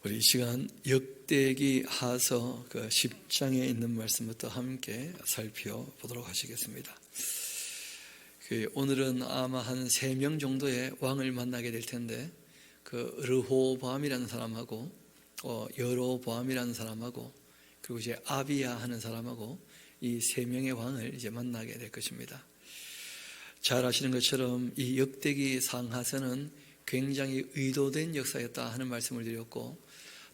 우리 이 시간 역대기 하서 그 10장에 있는 말씀부터 함께 살펴보도록 하시겠습니다. 오늘은 아마 한 3명 정도의 왕을 만나게 될 텐데, 그 르호보암이라는 사람하고 여로보암이라는 사람하고 그리고 이제 아비야 하는 사람하고 이 3명의 왕을 이제 만나게 될 것입니다. 잘 아시는 것처럼 이 역대기 상하서는 굉장히 의도된 역사였다 하는 말씀을 드렸고,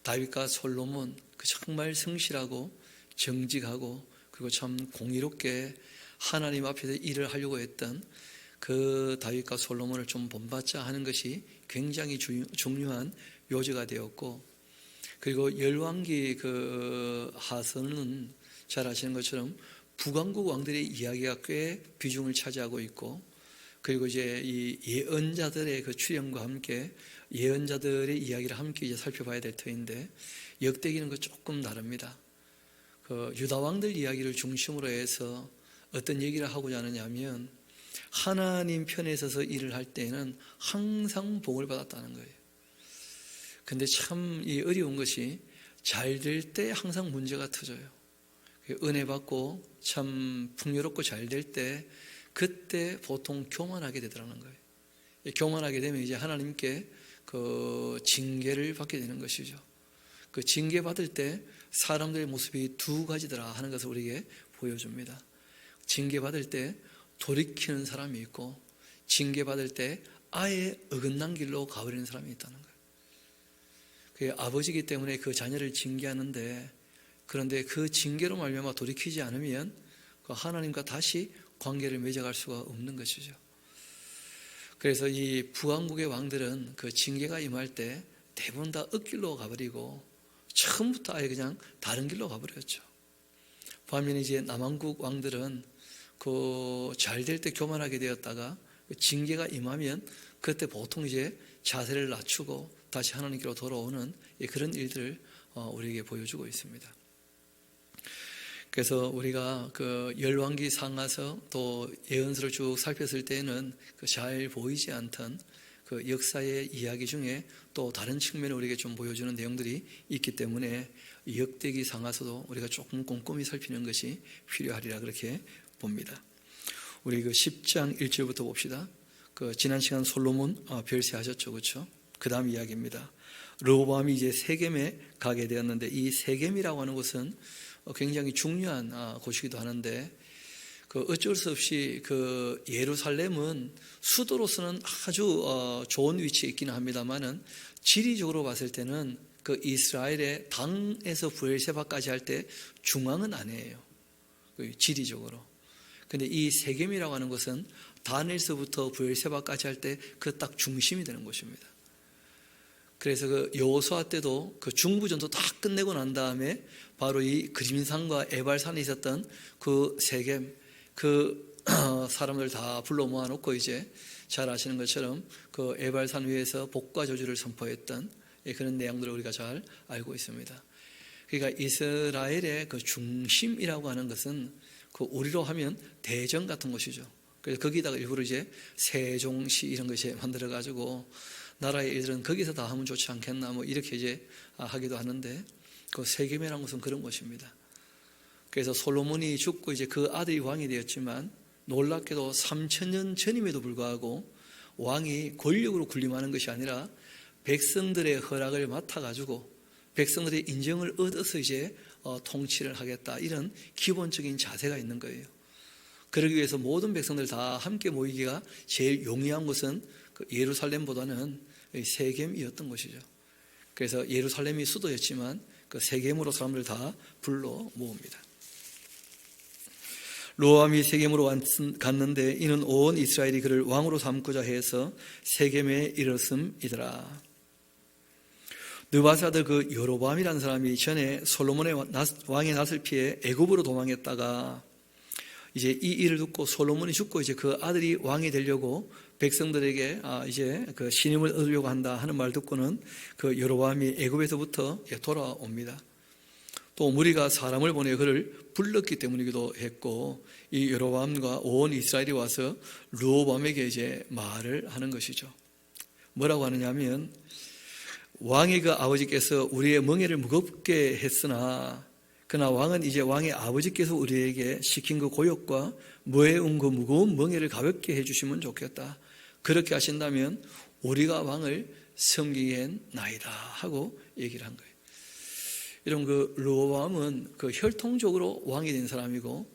다윗과 솔로몬 정말 성실하고 정직하고 그리고 참 공의롭게 하나님 앞에서 일을 하려고 했던 그 다윗과 솔로몬을 좀 본받자 하는 것이 굉장히 중요한 요지가 되었고, 그리고 열왕기 그 하서는 잘 아시는 것처럼 북왕국 왕들의 이야기가 꽤 비중을 차지하고 있고, 그리고 이제 이 예언자들의 그 출현과 함께 예언자들의 이야기를 함께 이제 살펴봐야 될 터인데, 역대기는 그 조금 다릅니다. 그 유다 왕들 이야기를 중심으로 해서 어떤 얘기를 하고자 하느냐면, 하나님 편에 서서 일을 할 때는 항상 복을 받았다는 거예요. 근데 참 이 어려운 것이 잘 될 때 항상 문제가 터져요. 은혜 받고 참 풍요롭고 잘 될 때 그때 보통 교만하게 되더라는 거예요. 교만하게 되면 이제 하나님께 그 징계를 받게 되는 것이죠. 그 징계 받을 때 사람들의 모습이 두 가지더라 하는 것을 우리에게 보여줍니다. 징계 받을 때 돌이키는 사람이 있고, 징계 받을 때 아예 어긋난 길로 가버리는 사람이 있다는 거예요. 그 아버지이기 때문에 그 자녀를 징계하는데, 그런데 그 징계로 말미암아 돌이키지 않으면 그 하나님과 다시 관계를 맺어갈 수가 없는 것이죠. 그래서 이 북왕국의 왕들은 그 징계가 임할 때 대부분 다 엇길로 가버리고 처음부터 아예 그냥 다른 길로 가버렸죠. 반면에 이제 남왕국 왕들은 그 잘 될 때 교만하게 되었다가 징계가 임하면 그때 보통 이제 자세를 낮추고 다시 하나님께로 돌아오는 그런 일들을 우리에게 보여주고 있습니다. 그래서 우리가 그 열왕기 상하서 또 예언서를 쭉 살폈을 때는 그 잘 보이지 않던 그 역사의 이야기 중에 또 다른 측면을 우리에게 좀 보여주는 내용들이 있기 때문에 역대기 상하서도 우리가 조금 꼼꼼히 살피는 것이 필요하리라 그렇게 봅니다. 우리 그 10장 1절부터 봅시다. 그 지난 시간 솔로몬 별세하셨죠, 그렇죠? 그 다음 이야기입니다. 르호보암이 이제 세겜에 가게 되었는데, 이 세겜이라고 하는 곳은 굉장히 중요한 곳이기도 하는데, 그 어쩔 수 없이 그 예루살렘은 수도로서는 아주 좋은 위치에 있기는 합니다만은, 지리적으로 봤을 때는 그 이스라엘의 당에서 브엘세바까지 할 때 중앙은 아니에요. 지리적으로. 근데 이 세겜이라고 하는 것은 단에서부터 브엘세바까지 할 때 그 딱 중심이 되는 곳입니다. 그래서 그 여호수아 때도 그 중부전도 다 끝내고 난 다음에 바로 이 그림산과 에발산에 있었던 그 세겜, 그 사람들 다 불러 모아놓고 이제 잘 아시는 것처럼 그 에발산 위에서 복과 저주를 선포했던 그런 내용들을 우리가 잘 알고 있습니다. 그러니까 이스라엘의 그 중심이라고 하는 것은 그 우리로 하면 대전 같은 곳이죠. 그래서 거기다가 일부러 이제 세종시 이런 것이 만들어가지고 나라의 일들은 거기서 다 하면 좋지 않겠나 뭐 이렇게 이제 하기도 하는데, 그 세겜이라는 것은 그런 곳입니다. 그래서 솔로몬이 죽고 이제 그 아들이 왕이 되었지만, 놀랍게도 3000년 전임에도 불구하고 왕이 권력으로 군림하는 것이 아니라 백성들의 허락을 맡아가지고 백성들의 인정을 얻어서 이제 통치를 하겠다, 이런 기본적인 자세가 있는 거예요. 그러기 위해서 모든 백성들 다 함께 모이기가 제일 용이한 곳은 그 예루살렘보다는 세겜이었던 것이죠. 그래서 예루살렘이 수도였지만 그 세겜으로 사람들 다 불러 모읍니다. 르호보암이 세겜으로 갔는데, 이는 온 이스라엘이 그를 왕으로 삼고자 해서 세겜에 이르렀음이더라. 느바스 아들 그 여로보암이라는 사람이 전에 솔로몬의 왕의 낯을 피해 애굽으로 도망했다가 이제 이 일을 듣고 솔로몬이 죽고 이제 그 아들이 왕이 되려고 백성들에게 이제 그 신임을 얻으려고 한다 하는 말 듣고는 그 여로보암이 애굽에서부터 돌아옵니다. 또 무리가 사람을 보내 그를 불렀기 때문이기도 했고, 이 여로보암과 온 이스라엘이 와서 르호보암에게 이제 말을 하는 것이죠. 뭐라고 하느냐면, 왕의 그 아버지께서 우리의 멍에를 무겁게 했으나 그러나 왕은 이제 왕의 아버지께서 우리에게 시킨 그 고역과 무해운 그 무거운 멍에를 가볍게 해주시면 좋겠다. 그렇게 하신다면 우리가 왕을 섬기겠나이다 하고 얘기를 한 거예요. 이런 그 르호보암은 그 혈통적으로 왕이 된 사람이고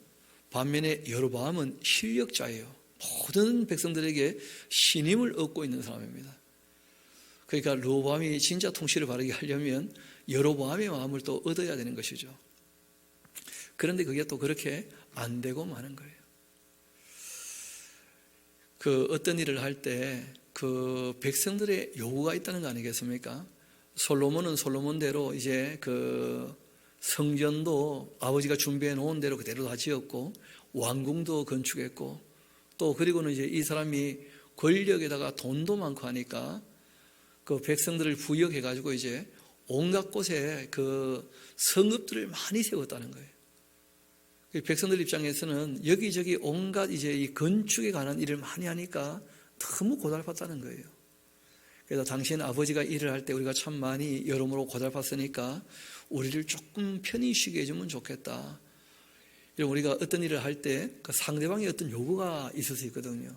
반면에 여로보암은 실력자예요. 모든 백성들에게 신임을 얻고 있는 사람입니다. 그러니까 르호보암이 진짜 통치를 바르게 하려면 여로보암의 마음을 또 얻어야 되는 것이죠. 그런데 그게 또 그렇게 안 되고 마는 거예요. 그 어떤 일을 할 때 그 백성들의 요구가 있다는 거 아니겠습니까? 솔로몬은 솔로몬대로 이제 그 성전도 아버지가 준비해 놓은 대로 그대로 다 지었고 왕궁도 건축했고 또 그리고는 이제 이 사람이 권력에다가 돈도 많고 하니까 그 백성들을 부역해 가지고 이제 온갖 곳에 그 성읍들을 많이 세웠다는 거예요. 백성들 입장에서는 여기저기 온갖 이제 이 건축에 관한 일을 많이 하니까 너무 고달팠다는 거예요. 그래서 당신 아버지가 일을 할 때 우리가 참 많이 여러모로 고달팠으니까 우리를 조금 편히 쉬게 해주면 좋겠다. 이런 우리가 어떤 일을 할 때 그 상대방의 어떤 요구가 있을 수 있거든요.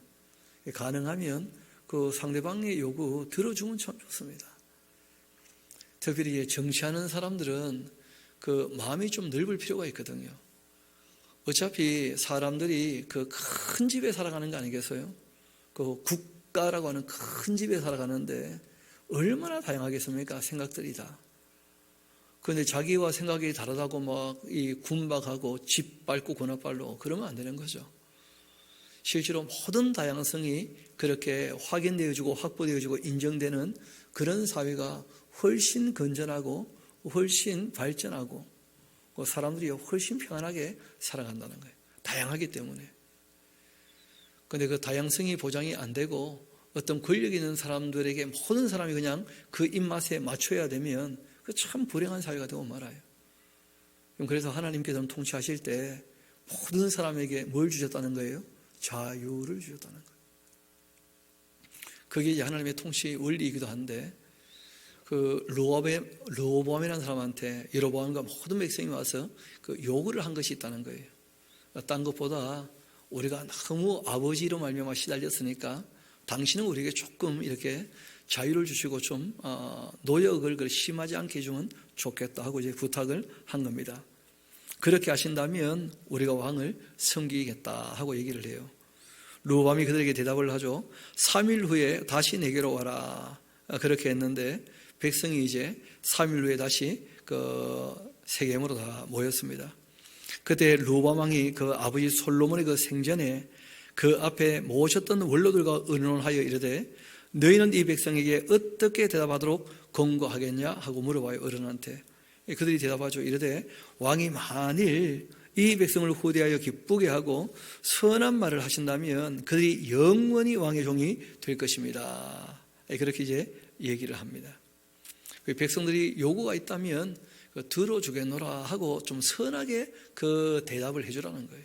가능하면 그 상대방의 요구 들어주면 참 좋습니다. 특별히 정치하는 사람들은 그 마음이 좀 넓을 필요가 있거든요. 어차피 사람들이 그 큰 집에 살아가는 거 아니겠어요? 그 국가라고 하는 큰 집에 살아가는데 얼마나 다양하겠습니까? 생각들이 다. 그런데 자기와 생각이 다르다고 막 이 군박하고 집 밟고 권합발로 그러면 안 되는 거죠. 실제로 모든 다양성이 그렇게 확인되어지고 확보되어지고 인정되는 그런 사회가 훨씬 건전하고 훨씬 발전하고 사람들이 훨씬 평안하게 살아간다는 거예요. 다양하기 때문에. 그런데 그 다양성이 보장이 안 되고 어떤 권력 있는 사람들에게 모든 사람이 그냥 그 입맛에 맞춰야 되면 그 참 불행한 사회가 되고 말아요. 그래서 하나님께서는 통치하실 때 모든 사람에게 뭘 주셨다는 거예요? 자유를 주셨다는 거예요. 그게 이제 하나님의 통치 원리이기도 한데 그 르호보암이라는 사람한테 여로보암과 모든 백성이 와서 그 요구를 한 것이 있다는 거예요. 딴 것보다 우리가 너무 아버지로 말미암아 시달렸으니까 당신은 우리에게 조금 이렇게 자유를 주시고 좀 노역을 심하지 않게 해주면 좋겠다 하고 이제 부탁을 한 겁니다. 그렇게 하신다면 우리가 왕을 섬기겠다 하고 얘기를 해요. 르호보암이 그들에게 대답을 하죠. 3일 후에 다시 내게로 와라. 그렇게 했는데 백성이 이제 3일 후에 다시 그 세겜으로 다 모였습니다. 그때 르호보암 왕이 그 아버지 솔로몬의 그 생전에 그 앞에 모셨던 원로들과 의논하여 이르되 너희는 이 백성에게 어떻게 대답하도록 권고하겠냐 하고 물어봐요. 어른한테. 그들이 대답하죠. 이르되 왕이 만일 이 백성을 후대하여 기쁘게 하고 선한 말을 하신다면 그들이 영원히 왕의 종이 될 것입니다. 그렇게 이제 얘기를 합니다. 백성들이 요구가 있다면 들어주겠노라 하고 좀 선하게 그 대답을 해주라는 거예요.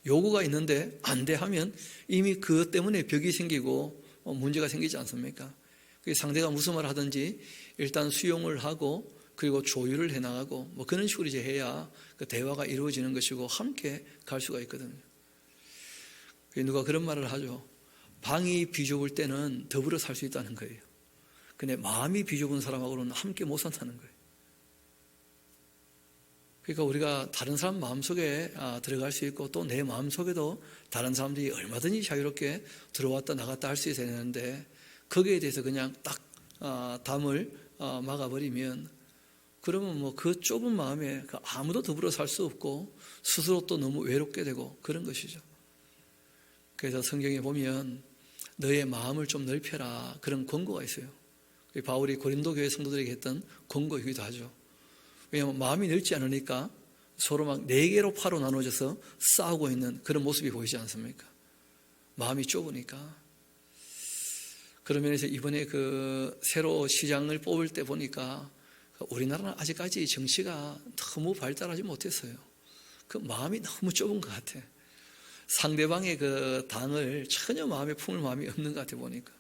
요구가 있는데 안 돼 하면 이미 그것 때문에 벽이 생기고 문제가 생기지 않습니까? 상대가 무슨 말을 하든지 일단 수용을 하고 그리고 조율을 해나가고 뭐 그런 식으로 이제 해야 그 대화가 이루어지는 것이고 함께 갈 수가 있거든요. 누가 그런 말을 하죠. 방이 비좁을 때는 더불어 살 수 있다는 거예요. 근데 마음이 비좁은 사람하고는 함께 못 산다는 거예요. 그러니까 우리가 다른 사람 마음속에 들어갈 수 있고 또 내 마음속에도 다른 사람들이 얼마든지 자유롭게 들어왔다 나갔다 할 수 있어야 되는데 거기에 대해서 그냥 딱 담을 막아버리면 그러면 뭐 그 좁은 마음에 아무도 더불어 살 수 없고 스스로 또 너무 외롭게 되고 그런 것이죠. 그래서 성경에 보면 너의 마음을 좀 넓혀라 그런 권고가 있어요. 바울이 고린도 교회 성도들에게 했던 권고이기도 하죠. 왜냐하면 마음이 넓지 않으니까 서로 막 4개로 파로 나눠져서 싸우고 있는 그런 모습이 보이지 않습니까? 마음이 좁으니까. 그런 면에서 이번에 그 새로 시장을 뽑을 때 보니까 우리나라는 아직까지 정치가 너무 발달하지 못했어요. 그 마음이 너무 좁은 것 같아. 상대방의 그 당을 전혀 마음에 품을 마음이 없는 것 같아 보니까.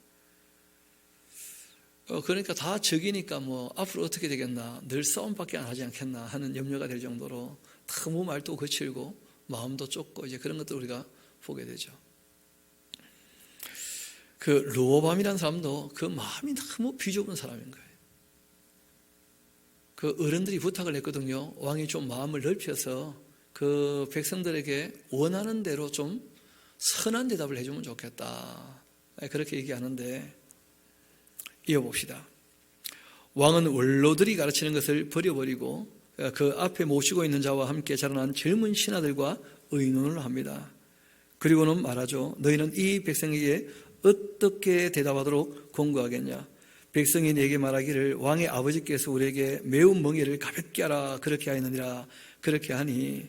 그러니까 다 적이니까 뭐 앞으로 어떻게 되겠나, 늘 싸움밖에 안 하지 않겠나 하는 염려가 될 정도로 너무 말도 거칠고 마음도 좁고 이제 그런 것들 우리가 보게 되죠. 그 르호보암이라는 사람도 그 마음이 너무 비좁은 사람인 거예요. 그 어른들이 부탁을 했거든요. 왕이 좀 마음을 넓혀서 그 백성들에게 원하는 대로 좀 선한 대답을 해주면 좋겠다, 그렇게 얘기하는데, 이어봅시다. 왕은 원로들이 가르치는 것을 버려버리고 그 앞에 모시고 있는 자와 함께 자라난 젊은 신하들과 의논을 합니다. 그리고는 말하죠. 너희는 이 백성에게 어떻게 대답하도록 권고하겠냐? 백성이 내게 말하기를 왕의 아버지께서 우리에게 매운 멍에를 가볍게 하라 그렇게 하였느니라. 그렇게 하니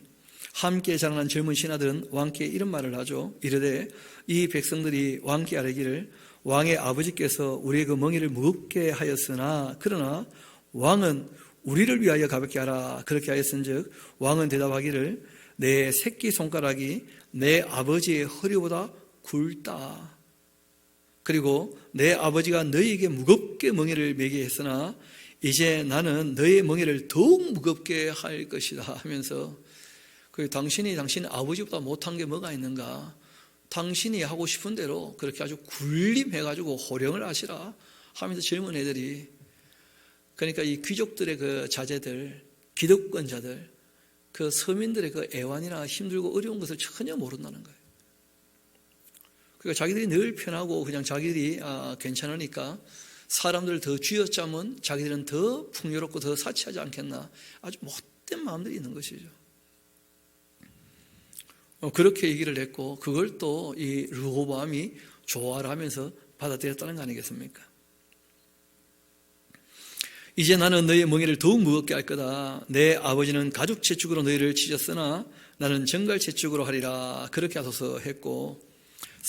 함께 자라난 젊은 신하들은 왕께 이런 말을 하죠. 이르되 이 백성들이 왕께 아뢰기를 왕의 아버지께서 우리의 그 멍에를 무겁게 하였으나 그러나 왕은 우리를 위하여 가볍게 하라 그렇게 하였은즉 왕은 대답하기를 내 새끼손가락이 내 아버지의 허리보다 굵다. 그리고 내 아버지가 너희에게 무겁게 멍에를 매게 했으나 이제 나는 너의 멍에를 더욱 무겁게 할 것이다 하면서 당신 아버지보다 못한 게 뭐가 있는가? 당신이 하고 싶은 대로 그렇게 아주 군림해가지고 호령을 하시라 하면서 젊은 애들이, 그러니까 이 귀족들의 그 자제들, 기득권자들, 그 서민들의 그 애환이나 힘들고 어려운 것을 전혀 모른다는 거예요. 그러니까 자기들이 늘 편하고 그냥 자기들이 괜찮으니까 사람들을 더 쥐어짜면 자기들은 더 풍요롭고 더 사치하지 않겠나, 아주 못된 마음들이 있는 것이죠. 그렇게 얘기를 했고 그걸 또 이 르호보암이 좋아를 하면서 받아들였다는 거 아니겠습니까? 이제 나는 너희의 멍에를 더욱 무겁게 할 거다. 내 아버지는 가죽 채축으로 너희를 치셨으나 나는 정갈 채축으로 하리라. 그렇게 하소서 했고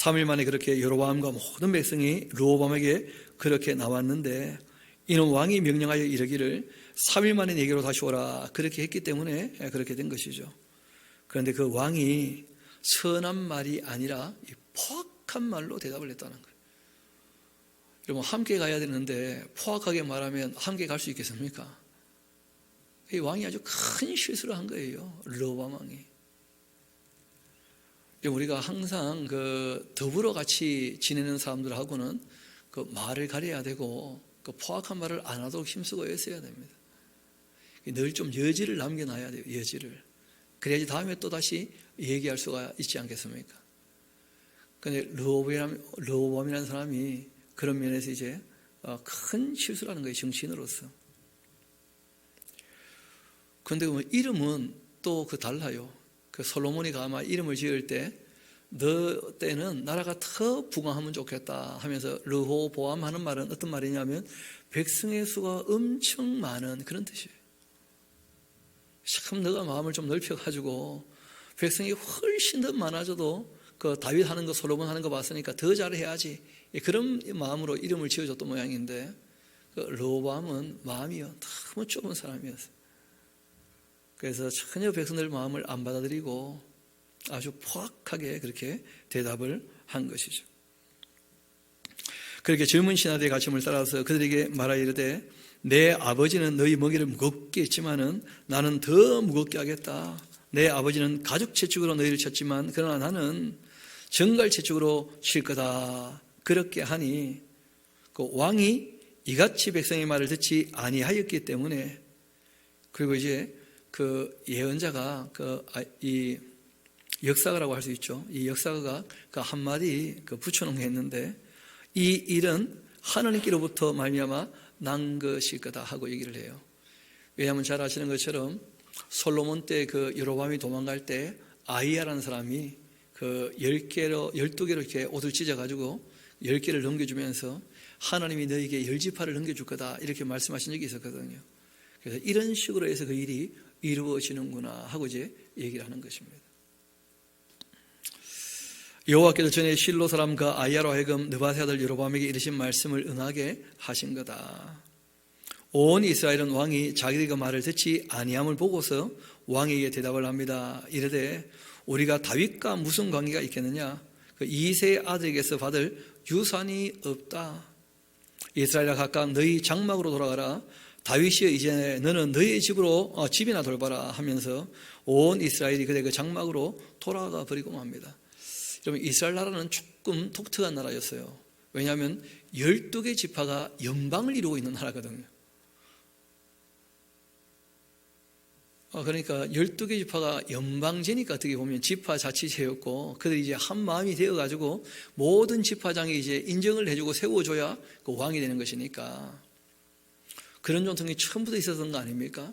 3일 만에 그렇게 여로보암과 모든 백성이 르호보암에게 그렇게 나왔는데 이는 왕이 명령하여 이르기를 3일 만에 내게로 다시 오라. 그렇게 했기 때문에 그렇게 된 것이죠. 그런데 그 왕이 선한 말이 아니라 포악한 말로 대답을 했다는 거예요. 여러분, 함께 가야 되는데 포악하게 말하면 함께 갈 수 있겠습니까? 이 왕이 아주 큰 실수를 한 거예요. 르호보암 왕이. 우리가 항상 그 더불어 같이 지내는 사람들하고는 그 말을 가려야 되고 그 포악한 말을 안 하도록 힘쓰고 애써야 됩니다. 늘 좀 여지를 남겨놔야 돼요. 여지를. 그래야지 다음에 또 다시 얘기할 수가 있지 않겠습니까? 그런데 르호보암이라는 사람이 그런 면에서 이제 큰 실수를 하는 거예요. 정치인으로서. 그런데 이름은 또 그 달라요. 그 솔로몬이가 아마 이름을 지을 때 너 때는 나라가 더 부강하면 좋겠다 하면서 르호보암 하는 말은 어떤 말이냐면 백성의 수가 엄청 많은 그런 뜻이에요. 참 너가 마음을 좀 넓혀가지고 백성이 훨씬 더 많아져도 그 다윗 하는 거 솔로몬 하는 거 봤으니까 더 잘해야지, 그런 마음으로 이름을 지어줬던 모양인데 그 르호보암은 마음이요 너무 좁은 사람이었어요. 그래서 전혀 백성들 마음을 안 받아들이고 아주 포악하게 그렇게 대답을 한 것이죠. 그렇게 젊은 신하들의 가르침을 따라서 그들에게 말하여 이르되 내 아버지는 너희 먹이를 무겁게 했지만은 나는 더 무겁게 하겠다. 내 아버지는 가죽 채축으로 너희를 쳤지만 그러나 나는 정갈 채축으로 칠 거다. 그렇게 하니 그 왕이 이같이 백성의 말을 듣지 아니하였기 때문에, 그리고 이제 그 예언자가 이 역사가라고 할 수 있죠. 이 역사가가 그 한마디 붙여놓은 게 있는데 이 일은 하나님께로부터 말미암아 난 것일 거다 하고 얘기를 해요. 왜냐하면 잘 아시는 것처럼 솔로몬 때 그 여로보암이 도망갈 때 아히야라는 사람이 그 12개로 이렇게 옷을 찢어가지고 10개를 넘겨주면서 하나님이 너에게 10지파를 넘겨줄 거다 이렇게 말씀하신 적이 있었거든요. 그래서 이런 식으로 해서 그 일이 이루어지는구나 하고 이제 얘기를 하는 것입니다. 여호와께서 전에 실로 사람 그 아히야로 하여금 느바세 아들 여로보암에게 이르신 말씀을 응하게 하신 거다. 온 이스라엘은 왕이 자기들의 그 말을 듣지 아니함을 보고서 왕에게 대답을 합니다. 이르되 우리가 다윗과 무슨 관계가 있겠느냐? 그 이새의 아들에게서 받을 유산이 없다. 이스라엘아 각각 너희 장막으로 돌아가라. 다윗이여 이제 너는 너희 집으로 집이나 돌봐라 하면서 온 이스라엘이 그대 그 장막으로 돌아가 버리고 맙니다. 여러분, 이스라엘 나라는 조금 독특한 나라였어요. 왜냐하면 12개 지파가 연방을 이루고 있는 나라거든요. 그러니까 12개 지파가 연방제니까 어떻게 보면 지파 자치제였고, 그들이 이제 한 마음이 되어가지고 모든 지파장이 이제 인정을 해주고 세워줘야 그 왕이 되는 것이니까 그런 전통이 처음부터 있었던 거 아닙니까?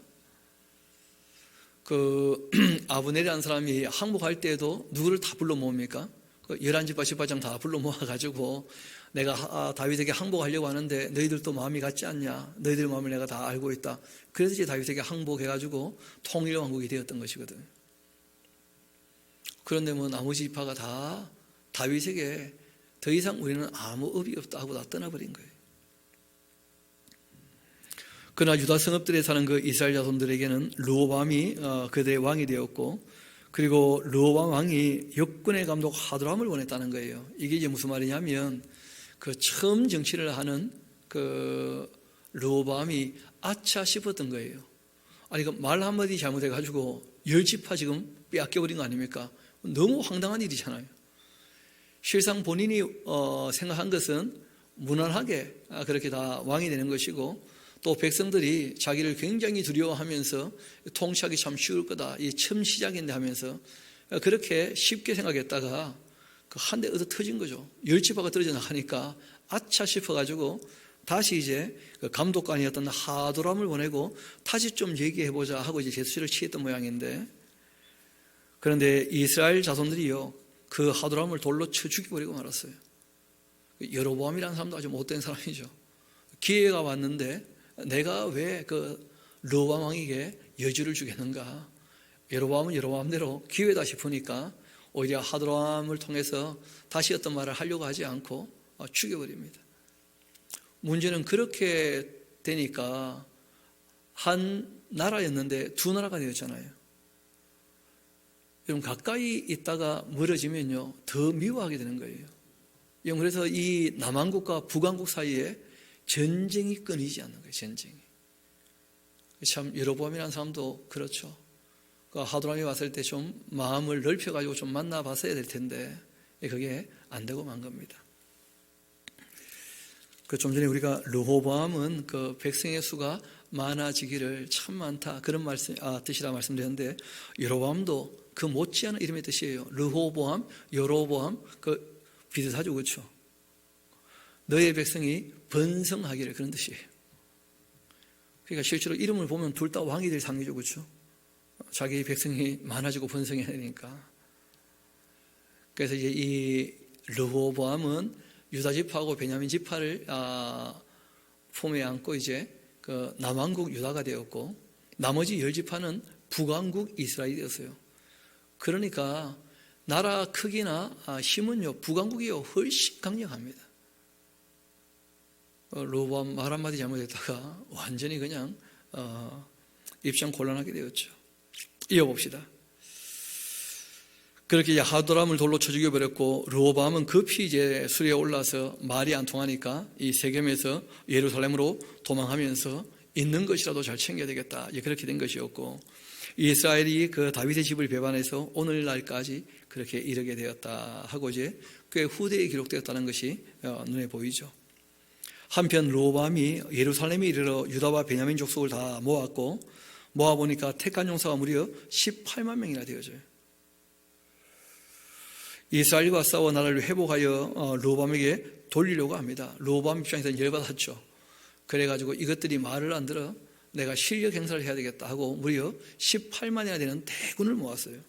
그 아브넬이라는 사람이 항복할 때에도 누구를 다 불러 모읍니까? 그 11지파 지파장 다 불러 모아가지고 내가 다윗에게 항복하려고 하는데 너희들도 마음이 같지 않냐? 너희들 마음을 내가 다 알고 있다. 그래서 이제 다윗에게 항복해가지고 통일왕국이 되었던 것이거든. 그런데 뭐 나머지 지파가 다 다윗에게 더 이상 우리는 아무 업이 없다 하고 다 떠나버린 거예요. 그러나 유다 성읍들에 사는 그 이스라엘 자손들에게는 르호보암이 그들의 왕이 되었고, 그리고 르호보암 왕이 역군의 감독 하도람을 원했다는 거예요. 이게 이제 무슨 말이냐면 그 처음 정치를 하는 그 르호보암이 아차 싶었던 거예요. 아니 그 말 한마디 잘못해가지고 10지파 지금 빼앗겨버린 거 아닙니까? 너무 황당한 일이잖아요. 실상 본인이 생각한 것은 무난하게 그렇게 다 왕이 되는 것이고, 또 백성들이 자기를 굉장히 두려워하면서 통치하기 참 쉬울 거다, 이 처음 시작인데 하면서 그렇게 쉽게 생각했다가 그 한 대 얻어 터진 거죠. 10지파가 떨어져 나가니까 아차 싶어가지고 다시 이제 그 감독관이었던 하도람을 보내고 다시 좀 얘기해보자 하고 이제 제수를 취했던 모양인데, 그런데 이스라엘 자손들이요 그 하도람을 돌로 쳐 죽여버리고 말았어요. 여로보암이라는 사람도 아주 못된 사람이죠. 기회가 왔는데 내가 왜 그 르호보암 왕에게 여주를 주겠는가? 여로보암은 여로보암대로 기회다 싶으니까 오히려 하도람을 통해서 다시 어떤 말을 하려고 하지 않고 죽여버립니다. 문제는 그렇게 되니까 한 나라였는데 두 나라가 되었잖아요. 여러분, 가까이 있다가 멀어지면요 더 미워하게 되는 거예요. 그래서 이 남한국과 북한국 사이에 전쟁이 끊이지 않는 거예요. 전쟁이. 참 여로보암이라는 사람도 그렇죠. 하도람이 왔을 때 좀 마음을 넓혀가지고 좀 만나봤어야 될 텐데 그게 안 되고 만 겁니다. 그 좀 전에 우리가 르호보암은 그 백성의 수가 많아지기를 참 많다 그런 뜻이라 말씀드렸는데, 여로보암도 그 못지않은 이름의 뜻이에요. 르호보암, 여로보암 그 비슷하죠, 그렇죠? 너의 백성이 번성하기를, 그런 뜻이에요. 그러니까 실제로 이름을 보면 둘 다 왕이 될 상이죠, 그렇죠? 자기 백성이 많아지고 번성해야 되니까. 그래서 이제 이 르호보암은 유다 지파하고 베냐민 지파를 품에 안고 이제 그 남왕국 유다가 되었고, 나머지 10지파는 북왕국 이스라엘이 되었어요. 그러니까 나라 크기나 힘은요 북왕국이 훨씬 강력합니다. 르호보암 말 한마디 잘못했다가 완전히 그냥 입장 곤란하게 되었죠. 이어봅시다. 그렇게 이제 하도람을 돌로 쳐 죽여버렸고, 르호보암은 급히 이제 수리에 올라서 말이 안 통하니까 이 세겜에서 예루살렘으로 도망하면서 있는 것이라도 잘 챙겨야 되겠다, 그렇게 된 것이었고, 이스라엘이 그 다윗의 집을 배반해서 오늘날까지 그렇게 이르게 되었다 하고 이제 꽤 후대에 기록되었다는 것이 눈에 보이죠. 한편 르호보암이 예루살렘에 이르러 유다와 베냐민 족속을 다 모았고, 모아보니까 택한 용사가 무려 18만 명이나 되어져요. 이스라엘과 싸워 나라를 회복하여 르호보암에게 돌리려고 합니다. 르호보암 입장에서는 열받았죠. 그래가지고 이것들이 말을 안 들어 내가 실력 행사를 해야 되겠다 하고 무려 18만이나 되는 대군을 모았어요.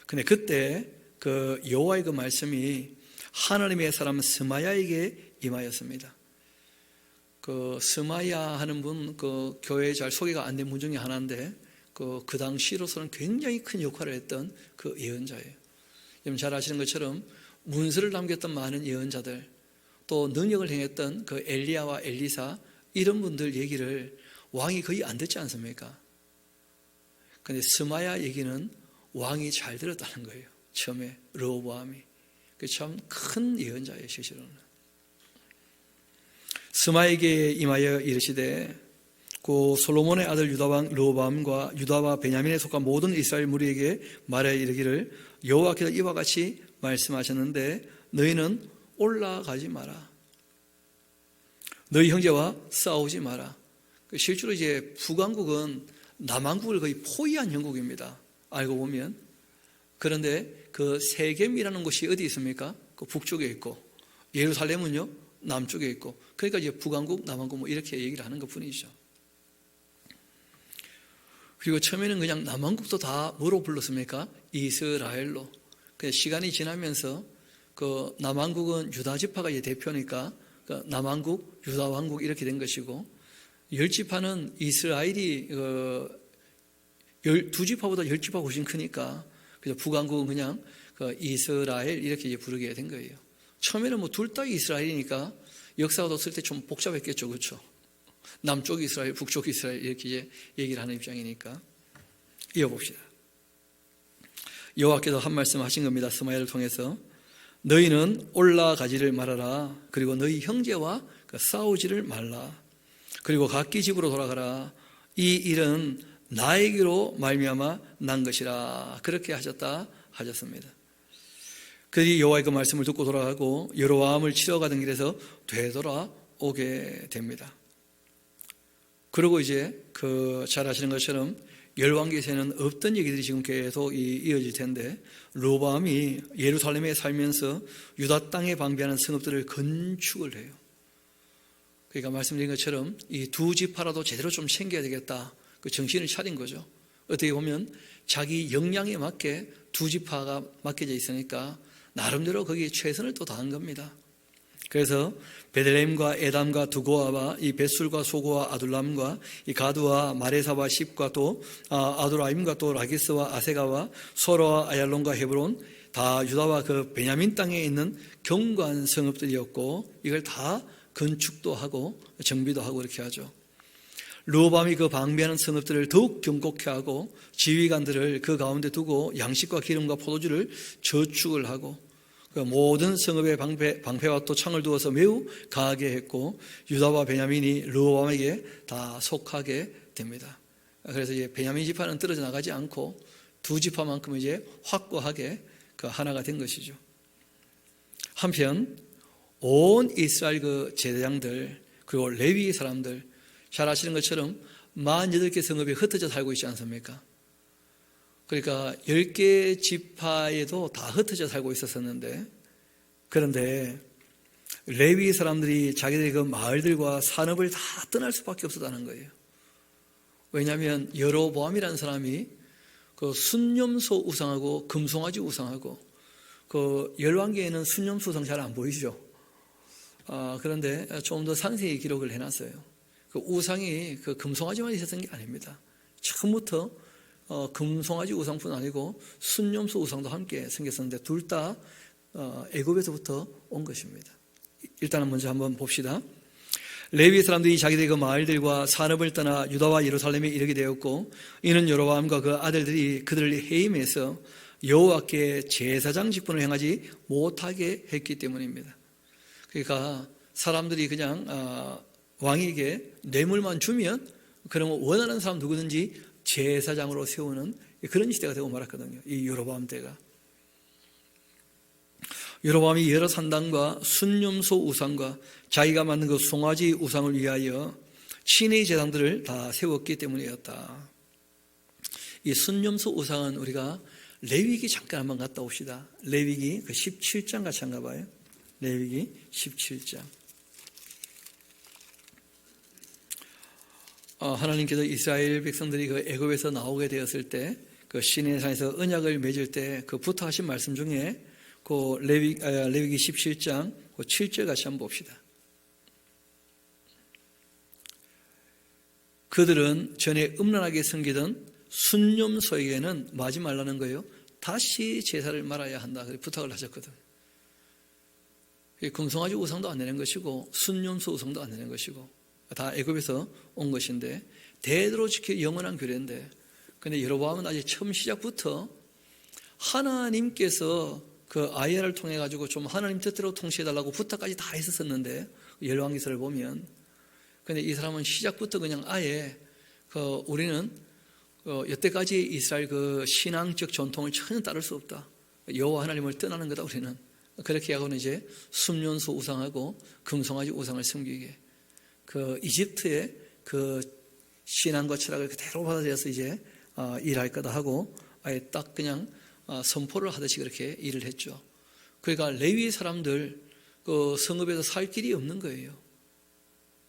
근데 그때 그 여호와의 그 말씀이 하나님의 사람 스마야에게 임하였습니다. 그 스마야 하는 분, 그 교회에 잘 소개가 안 된 분 중에 하나인데 그 당시로서는 굉장히 큰 역할을 했던 그 예언자예요. 여러분 잘 아시는 것처럼 문서를 남겼던 많은 예언자들, 또 능력을 행했던 그 엘리야와 엘리사, 이런 분들 얘기를 왕이 거의 안 듣지 않습니까? 그런데 스마야 얘기는 왕이 잘 들었다는 거예요. 처음에 르호보암이. 그 참 큰 예언자예요, 실제로는. 스마에게 임하여 이르시되 그 솔로몬의 아들 유다왕 르호보암과 유다와 베냐민에 속한 모든 이스라엘 무리에게 말하여 이르기를 여호와께서 이와 같이 말씀하셨는데 너희는 올라가지 마라. 너희 형제와 싸우지 마라. 실제로 이제 북왕국은 남왕국을 거의 포위한 형국입니다. 알고 보면. 그런데 그 세겜이라는 곳이 어디 있습니까? 그 북쪽에 있고 예루살렘은요 남쪽에 있고, 그러니까 이제 북왕국 남왕국 뭐 이렇게 얘기를 하는 것 뿐이죠. 그리고 처음에는 그냥 남왕국도 다 뭐로 불렀습니까? 이스라엘로. 시간이 지나면서 그 남왕국은 유다 지파가 이제 대표니까 그 남왕국, 유다 왕국 이렇게 된 것이고, 10지파는 이스라엘이 두 지파보다 10지파가 훨씬 크니까 그래서 북왕국은 그냥 그 이스라엘 이렇게 이제 부르게 된 거예요. 처음에는 뭐 둘 다 이스라엘이니까 역사가 뒀을 때 좀 복잡했겠죠, 그렇죠? 남쪽 이스라엘, 북쪽 이스라엘 이렇게 이제 얘기를 하는 입장이니까. 이어봅시다. 여호와께서 한 말씀 하신 겁니다. 스마야를 통해서 너희는 올라가지를 말아라. 그리고 너희 형제와 싸우지를 말라. 그리고 각기 집으로 돌아가라. 이 일은 나에게로 말미암아 난 것이라. 그렇게 하셨습니다. 그들이 여호와의 그 말씀을 듣고 돌아가고 여로보암을 치러 가던 길에서 되돌아오게 됩니다. 그리고 이제 잘 아시는 것처럼 열왕기에서는 없던 얘기들이 지금 계속 이어질 텐데, 르호보암이 예루살렘에 살면서 유다 땅에 방비하는 성읍들을 건축을 해요. 그러니까 말씀드린 것처럼 이 두 지파라도 제대로 좀 챙겨야 되겠다, 그 정신을 차린 거죠. 어떻게 보면 자기 역량에 맞게 두 지파가 맡겨져 있으니까 나름대로 거기에 최선을 또 다한 겁니다. 그래서 베들레헴과 에담과 두고아와 이 벳술과 소고와 아둘람과 이 가두와 마레사와 십과 또 아두라임과 또 라기스와 아세가와 소로와 아얄론과 헤브론, 다 유다와 그 베냐민 땅에 있는 견고한 성읍들이었고, 이걸 다 건축도 하고 정비도 하고 이렇게 하죠. 르호보암이 그 방비하는 성읍들을 더욱 견고케 하고 지휘관들을 그 가운데 두고 양식과 기름과 포도주를 저축을 하고 그 모든 성읍에 방패와 또 창을 두어서 매우 강하게 했고, 유다와 베냐민이 르호보암에게 다 속하게 됩니다. 그래서 이제 베냐민 지파는 떨어져 나가지 않고 두 지파만큼 이제 확고하게 그 하나가 된 것이죠. 한편 온 이스라엘 그 제사장들 그리고 레위 사람들, 잘 아시는 것처럼 48개 성읍에 흩어져 살고 있지 않습니까? 그러니까 10개 지파에도 다 흩어져 살고 있었었는데, 그런데 레위 사람들이 자기들의 그 마을들과 산업을 다 떠날 수밖에 없었다는 거예요. 왜냐하면 여로보암이라는 사람이 그 순념소 우상하고 금송아지 우상하고, 그 열왕기에는 순념소 우상 잘 안 보이시죠? 그런데 좀 더 상세히 기록을 해놨어요. 그 우상이 그 금송아지만 있었던 게 아닙니다. 처음부터 금송아지 우상뿐 아니고 순념소 우상도 함께 생겼었는데 둘 다 애굽에서부터 온 것입니다. 일단은 먼저 한번 봅시다. 레위 사람들이 자기들의 그 마을들과 산업을 떠나 유다와 예루살렘에 이르게 되었고, 이는 여로보암과 그 아들들이 그들을 해임해서 여호와께 제사장 직분을 행하지 못하게 했기 때문입니다. 그러니까 사람들이 그냥 왕에게 뇌물만 주면 그러면 원하는 사람 누구든지 제사장으로 세우는 그런 시대가 되고 말았거든요. 이 여로보암 때가. 여로보암이 여러 산당과 순념소 우상과 자기가 만든 그 송아지 우상을 위하여 신의 제단들을 다 세웠기 때문이었다. 이 순념소 우상은 우리가 레위기 잠깐 한번 갔다 옵시다. 레위기 그 17장 같이 한가 봐요. 레위기 17장. 하나님께서 이스라엘 백성들이 그 애굽에서 나오게 되었을 때 그 시내산에서 언약을 맺을 때 그 부탁하신 말씀 중에 그 레위기 17장 그 7절 같이 한번 봅시다. 그들은 전에 음란하게 섬기던 순념소에게는 마지 말라는 거예요. 다시 제사를 말아야 한다. 부탁을 하셨거든. 금송아지 우상도 안 내는 것이고 순념소 우상도 안 내는 것이고 다 애굽에서 온 것인데 대대로 지켜 영원한 규례인데, 근데 여로보암은 아직 처음 시작부터 하나님께서 그 아이야를 통해 가지고 좀 하나님 뜻대로 통치해달라고 부탁까지 다 했었는데 열왕기서를 보면. 근데 이 사람은 시작부터 그냥 아예 우리는 여태까지 이스라엘 그 신앙적 전통을 전혀 따를 수 없다. 여호와 하나님을 떠나는 거다 우리는. 그렇게 하고는 이제 숫년소 우상하고 금송아지 우상을 섬기게. 그 이집트의 그 신앙과 철학을 그대로 받아들여서 이제 일할 거다 하고 아예 딱 그냥 선포를 하듯이 그렇게 일을 했죠. 그러니까 레위 사람들 그 성읍에서 살 길이 없는 거예요.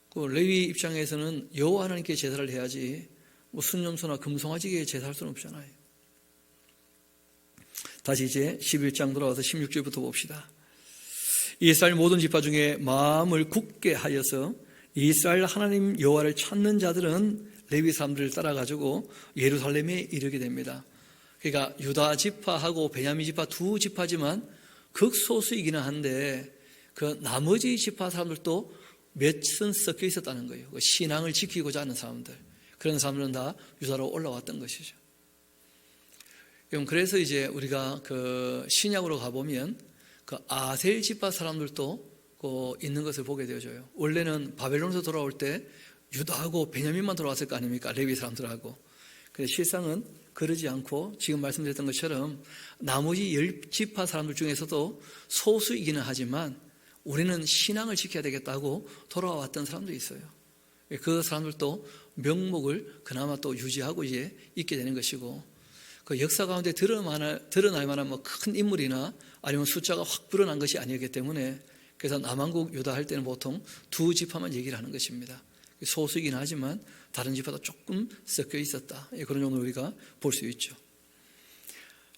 그 레위 입장에서는 여호와 하나님께 제사를 해야지 뭐 순념소나 금송아지에 제사할 수는 없잖아요. 다시 이제 11장 돌아와서 16절부터 봅시다. 이스라엘 모든 지파 중에 마음을 굳게 하여서 이스라엘 하나님 여호와를 찾는 자들은 레위 사람들을 따라가지고 예루살렘에 이르게 됩니다. 그러니까 유다 지파하고 베냐민 지파 두 지파지만 극소수이기는 한데 그 나머지 지파 사람들도 몇은 섞여 있었다는 거예요. 신앙을 지키고자 하는 사람들, 그런 사람들은 다 유다로 올라왔던 것이죠. 그래서 이제 우리가 그 신약으로 가보면 그 아셀 지파 사람들도 있는 것을 보게 되어져요. 원래는 바벨론에서 돌아올 때 유다하고 베냐민만 돌아왔을 거 아닙니까? 레위 사람들하고. 그런데 실상은 그러지 않고 지금 말씀드렸던 것처럼 나머지 10지파 사람들 중에서도 소수이기는 하지만 우리는 신앙을 지켜야 되겠다고 돌아왔던 사람도 있어요. 그 사람들도 명목을 그나마 또 유지하고 이제 있게 되는 것이고, 그 역사 가운데 드러날 만한 뭐 큰 인물이나 아니면 숫자가 확 불어난 것이 아니었기 때문에, 그래서 남한국 유다 할 때는 보통 두 지파만 얘기를 하는 것입니다. 소수이긴 하지만 다른 지파도 조금 섞여 있었다. 그런 정도로 우리가 볼 수 있죠.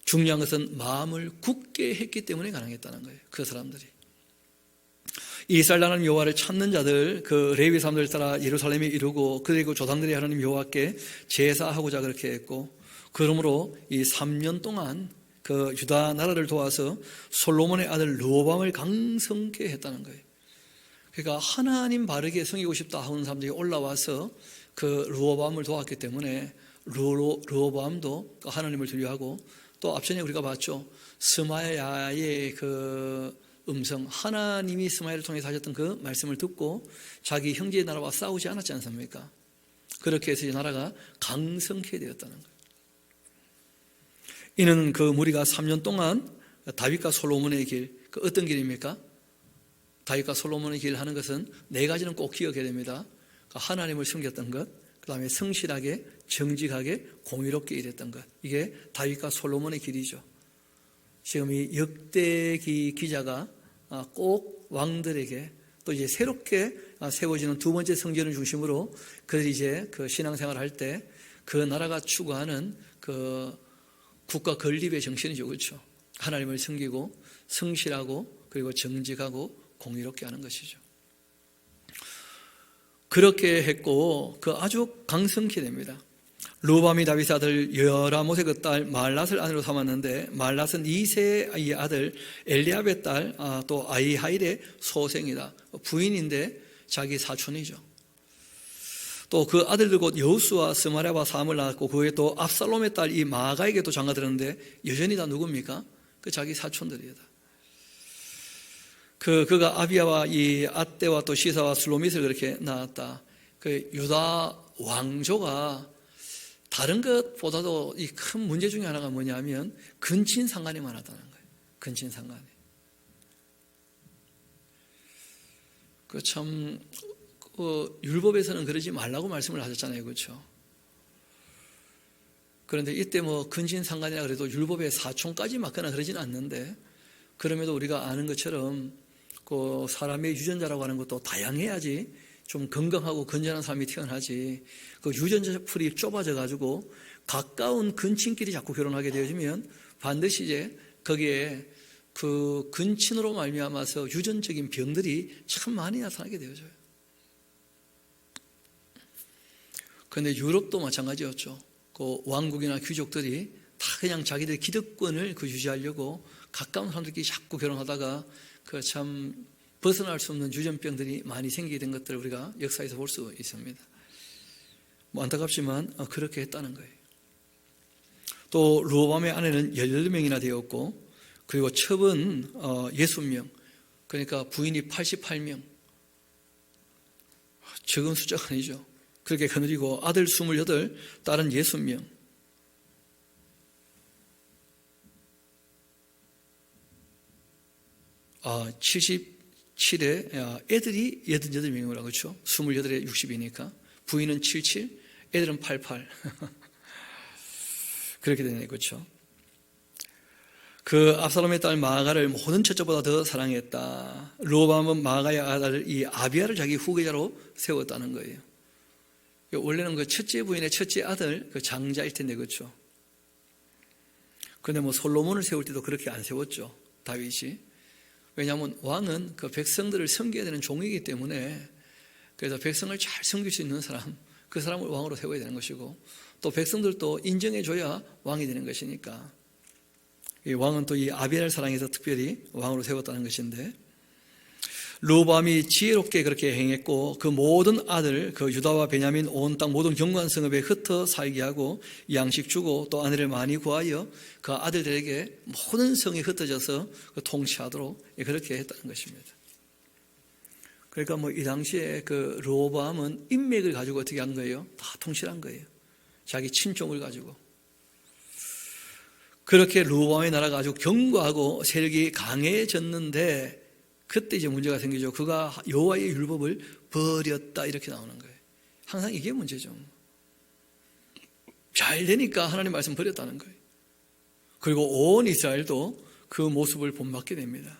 중요한 것은 마음을 굳게 했기 때문에 가능했다는 거예요. 그 사람들이. 이스라엘 하나님 여호와를 찾는 자들, 그 레위 사람들 따라 예루살렘에 이르고, 그리고 조상들이 하나님 여호와께 제사하고자 그렇게 했고, 그러므로 이 3년 동안 그 유다 나라를 도와서 솔로몬의 아들 르호보암을 강성케 했다는 거예요. 그러니까 하나님 바르게 섬기고 싶다 하는 사람들이 올라와서 그 르호보암을 도왔기 때문에 르호보암도 하나님을 두려워하고, 또 앞전에 우리가 봤죠. 스마야의 그 음성, 하나님이 스마야를 통해서 하셨던 그 말씀을 듣고 자기 형제의 나라와 싸우지 않았지 않습니까? 그렇게 해서 이 나라가 강성케 되었다는 거예요. 이는 그 무리가 3년 동안 다윗과 솔로몬의 길, 그 어떤 길입니까? 다윗과 솔로몬의 길 하는 것은 네 가지는 꼭 기억해야 됩니다. 하나님을 섬겼던 것, 그 다음에 성실하게, 정직하게, 공의롭게 일했던 것. 이게 다윗과 솔로몬의 길이죠. 지금 이 역대기 기자가 꼭 왕들에게 또 이제 새롭게 세워지는 두 번째 성전을 중심으로 그들이 이제 그 신앙생활을 할 때 그 나라가 추구하는 그 국가 건립의 정신이죠. 그렇죠? 하나님을 섬기고 성실하고 그리고 정직하고 공의롭게 하는 것이죠. 그렇게 했고 그 아주 강성케 됩니다. 르호보암이 다윗의 아들 여라못의 그 딸 말랏을 아내로 삼았는데, 말랏은 이새의 아들 엘리압의 딸 또 아히하일의 소생이다. 부인인데 자기 사촌이죠. 또 그 아들들 곧 여호수아, 스마랴와 사무엘 낳았고, 그 외에 또 압살롬의 딸 이 마아가에게도 장가들었는데 여전히 다 누굽니까? 그 자기 사촌들이다. 그가 아비야와 이 아떼와 또 시사와 슬로밋을 그렇게 낳았다. 그 유다 왕조가 다른 것보다도 이 큰 문제 중에 하나가 뭐냐면 근친상간이 많았다는 거예요. 근친상간이. 참 율법에서는 그러지 말라고 말씀을 하셨잖아요, 그렇죠? 그런데 이때 뭐 근친상간이라 그래도 율법의 사촌까지 맞거나 그러지는 않는데, 그럼에도 우리가 아는 것처럼 그 사람의 유전자라고 하는 것도 다양해야지 좀 건강하고 건전한 사람이 태어나지, 그 유전자 풀이 좁아져 가지고 가까운 근친끼리 자꾸 결혼하게 되어지면 반드시 이제 거기에 그 근친으로 말미암아서 유전적인 병들이 참 많이 나타나게 되어져요. 그런데 유럽도 마찬가지였죠. 그 왕국이나 귀족들이 다 그냥 자기들 기득권을 유지하려고 가까운 사람들끼리 자꾸 결혼하다가 그 참 벗어날 수 없는 유전병들이 많이 생기게 된 것들을 우리가 역사에서 볼 수 있습니다. 뭐 안타깝지만 그렇게 했다는 거예요. 또 르호보암의 아내는 18명이나 되었고, 그리고 첩은 60명, 그러니까 부인이 88명. 적은 숫자가 아니죠. 그렇게 거느리고 아들 28, 딸은 60명. 아, 77에 애들이 88명이라고 그렇죠. 28에 60이니까. 부인은 77, 애들은 88. 그렇게 되네, 그렇죠. 그 압살롬의 딸 마아가를 모든 첫째보다 더 사랑했다. 르호보암은 마아가의 아들 이 아비야를 자기 후계자로 세웠다는 거예요. 원래는 그 첫째 부인의 첫째 아들 그 장자일 텐데, 그렇죠. 그런데 뭐 솔로몬을 세울 때도 그렇게 안 세웠죠, 다윗이. 왜냐하면 왕은 그 백성들을 섬겨야 되는 종이기 때문에, 그래서 백성을 잘 섬길 수 있는 사람, 그 사람을 왕으로 세워야 되는 것이고, 또 백성들도 인정해줘야 왕이 되는 것이니까, 이 왕은 또 이 아비야를 사랑해서 특별히 왕으로 세웠다는 것인데, 르호보암이 지혜롭게 그렇게 행했고 그 모든 아들 그 유다와 베냐민 온 땅 모든 견고한 성읍에 흩어 살게 하고 양식 주고 또 아내를 많이 구하여 그 아들들에게 모든 성이 흩어져서 통치하도록 그렇게 했다는 것입니다. 그러니까 뭐 이 당시에 그 르호보암은 인맥을 가지고 어떻게 한 거예요? 다 통치한 거예요. 자기 친족을 가지고. 그렇게 르호보암의 나라가 아주 견고하고 세력이 강해졌는데 그때 이제 문제가 생기죠. 그가 여호와의 율법을 버렸다 이렇게 나오는 거예요. 항상 이게 문제죠. 잘 되니까 하나님 말씀 버렸다는 거예요. 그리고 온 이스라엘도 그 모습을 본받게 됩니다.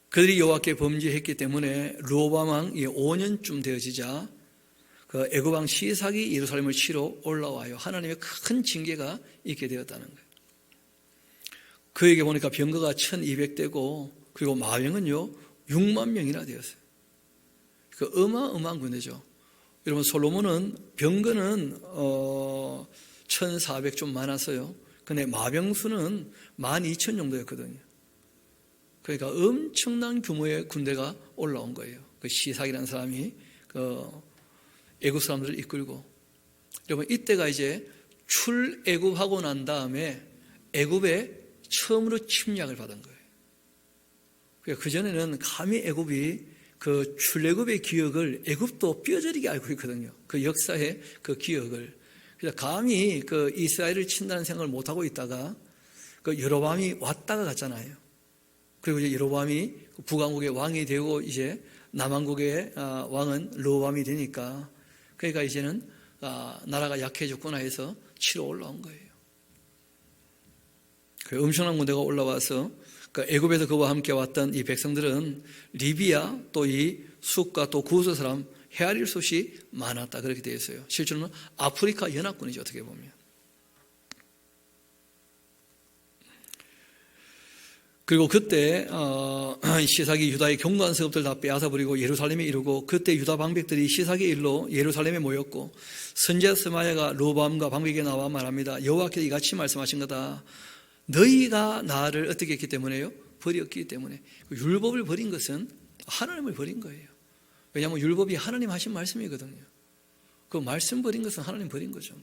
그들이 여호와께 범죄했기 때문에 르호보암 왕이 5년쯤 되어지자 그 애굽 왕 시삭이 예루살렘을 치러 올라와요. 하나님의 큰 징계가 있게 되었다는 거예요. 그에게 보니까 병거가 1200대고 그리고 마병은요 6만 명이나 되었어요. 그 어마어마한 군대죠. 여러분 솔로몬은 병거는 1400 좀 많았어요. 근데 마병수는 12,000 정도였거든요. 그러니까 엄청난 규모의 군대가 올라온 거예요. 그 시삭이라는 사람이 그 애굽 사람들을 이끌고, 여러분 이때가 이제 출애굽하고 난 다음에 애굽에 처음으로 침략을 받은 거예요. 그전에는 감히 애굽이 그 출애굽의 기억을 애굽도 뼈저리게 알고 있거든요. 그 역사의 그 기억을. 그래서 감히 그 이스라엘을 친다는 생각을 못하고 있다가 그 여로보암이 왔다가 갔잖아요. 그리고 이제 여로보암이 북왕국의 왕이 되고 이제 남왕국의 왕은 르호보암이 되니까, 그러니까 이제는 나라가 약해졌구나 해서 치러 올라온 거예요. 그 엄청난 군대가 올라와서 그 애굽에서 그와 함께 왔던 이 백성들은 리비아 또 이 숫과 또 구스 사람 헤아릴 수 없이 많았다 그렇게 되어 있어요. 실제로는 아프리카 연합군이죠, 어떻게 보면. 그리고 그때 시삭이 유다의 견고한 성읍들 다 빼앗아 버리고 예루살렘에 이르고, 그때 유다 방백들이 시삭의 일로 예루살렘에 모였고 선지자 스마야가 르호보암과 방백에게 나와 말합니다. 여호와께서 이같이 말씀하신 거다. 너희가 나를 어떻게 했기 때문에요? 버렸기 때문에. 율법을 버린 것은 하나님을 버린 거예요. 왜냐하면 율법이 하나님 하신 말씀이거든요. 그 말씀 버린 것은 하나님 버린 거죠.